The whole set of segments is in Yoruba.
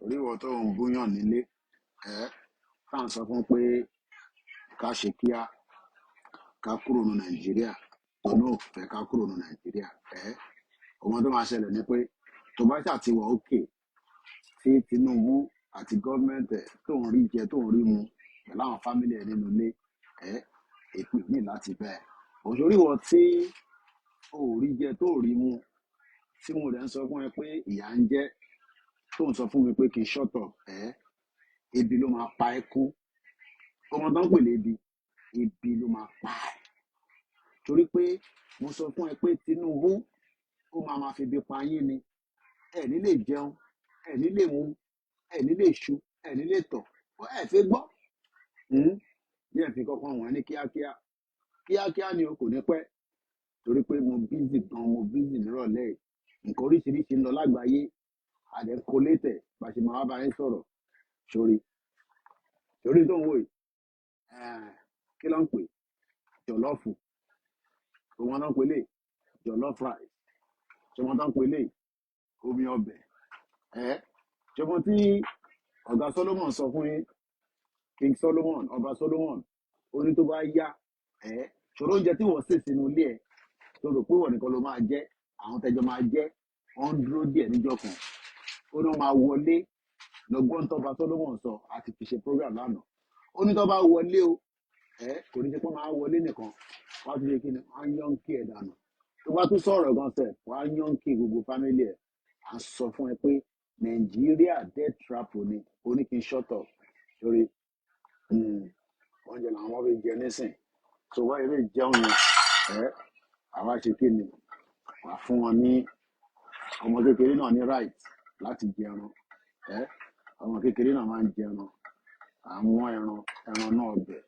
oríwọ tó ń búyàn nílé ẹ tá à ń sọ fún pé ká ṣe kíá ká kúrò ní nàìjíríà tó náà fẹ́ ká kúrò ní nàìjíríà ọmọ tó máa ṣẹlẹ̀ ni pé tó bá ṣàtiwọ̀ òkè tí Tinubu àti gọ́ọ̀mẹ̀ntì tó ń rí jẹ tó ń rí mu pẹ̀lú àwọn fámìlì ẹ̀ nínú ilé èpè ní láti bẹ́ẹ̀ òṣèríwọ tí ò rí jẹ tó rí mu tí mo rẹ̀ ń sọ fún ẹ pé ìyà ń jẹ tó ń sọ fún mi pé kí n ṣọ́tọ̀ ebi ló máa pa ẹ́ kú ọmọ tó ń pè lébi ebi ló máa pa ẹ́ torí pé mo sọ fún ẹ pé Tinubu ó máa fi ebi pa yín ni ẹ ní lè jẹun ẹ ní lè mu ẹ ní lè ṣu ẹ ní lè tọ̀ ẹ fi gbọ́ ní ẹ fi kọ́kọ́ wọn ní kíákíá ni o kò ní pẹ́ torí pé mo bízì gan mo bízì nírọ̀lẹ́ yìí nǹkan oríṣiríṣi ń lọ lágbàáyé àdẹ́kọ́létẹ̀ pàṣẹ máa bá yín sọ̀rọ̀ sórí tó ń wò yìí kí ló ń pè jọ̀lọ́fù òun náà ń pè lè jọ̀lọ́fù rice ṣé wọ́n tó ń pè lè omi ọbẹ̀ ṣé wọ́n tí ọ̀gá Solomon sọ fún yín King Solomon ọba Solomon ó ní tó bá yá ṣòro oúnjẹ tí wọ́n sè sínú ilé ẹ̀ tó rò pé wọ́n nìkan ló máa jẹ àwọn tẹjọ máa jẹ wọ́n ń dúró díẹ̀ níjọ́ kan ó ní wọ́n máa wọlé lọ́gbọ́n tọ́ba Solomon sọ àti fi ṣe program lánàá ó ní tó bá wọlé o kò ní ṣe pé máa wọlé nìkan wọ́n á tún ṣe kí ni wọ́n á yán kí ẹ̀ dànù tó bá tún sọ̀rọ̀ gan sẹ̀ wọ́n á yán kí gbogbo fámílì ẹ̀ à ń sọ fún ẹ pé Nàìjíríà death trap ni ó ní kí n shut up sórí oúnjẹ làwọn fi jẹ nísìn tó wáyé lè jẹun yẹn àwa ṣe kí ni wà fún wọn ní ọmọ kékeré náà ní right láti jẹran ọmọ kékeré náà máa ń jẹran àwọn ẹran náà bẹ̀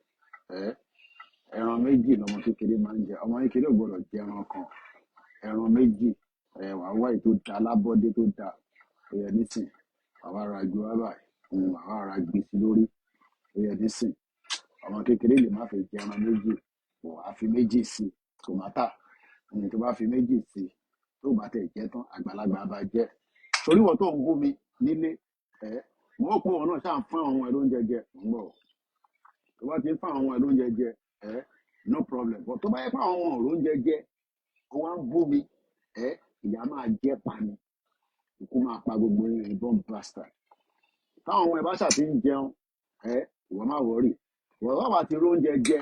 ẹran méjì lọmọ kékeré máa ń jẹ ọmọ kékeré ò gbọdọ̀ jẹ ẹran kan ẹran méjì wà wá èyí tó da alábọ́dé tó da ẹyẹ nísìn àwa ara gbé wá báyìí àwa ara gbé sí lórí ẹyẹ nísìn ọmọ kékeré lè má fẹ́ jẹ ẹran méjì wà á fi méjì sí tòmátà tó bá fi méjì sí tó bá tẹ̀ jẹ́ tán àgbàlagbà bá jẹ́ torí wọn tó ń bú mi nílé mo ó pé wọn náà ṣáà ń fún àwọn ẹ̀rọ oúnjẹ jẹ ń bọ̀ tó bá ti ń fún àwọn ẹ̀rọ oúnjẹ jẹ no problem but tó bá yẹ pé àwọn ọ̀rọ̀ oúnjẹ jẹ ó wá ń bú mi ìyá máa jẹ́ pa ni ikú máa pa gbogbo ìbọn bastard táwọn ọmọ ẹ bá ṣàti ń jẹun ìwọ má wọrí ìwọ bá ti róúnjẹ jẹ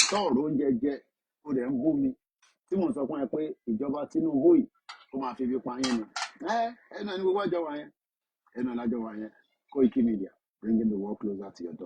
tó ọ̀rọ̀ oúnjẹ jẹ ó dẹ̀ ń bú mi tí mò ń sọ fún ẹ pé ìjọba Tinubu yìí ó máa fi ibi pa yín ni ẹnu ẹni gbogbo ọjọ́ wa yẹn ẹnu ọlájọ́ wa yẹn Koiki Media bringing the world closer to your door.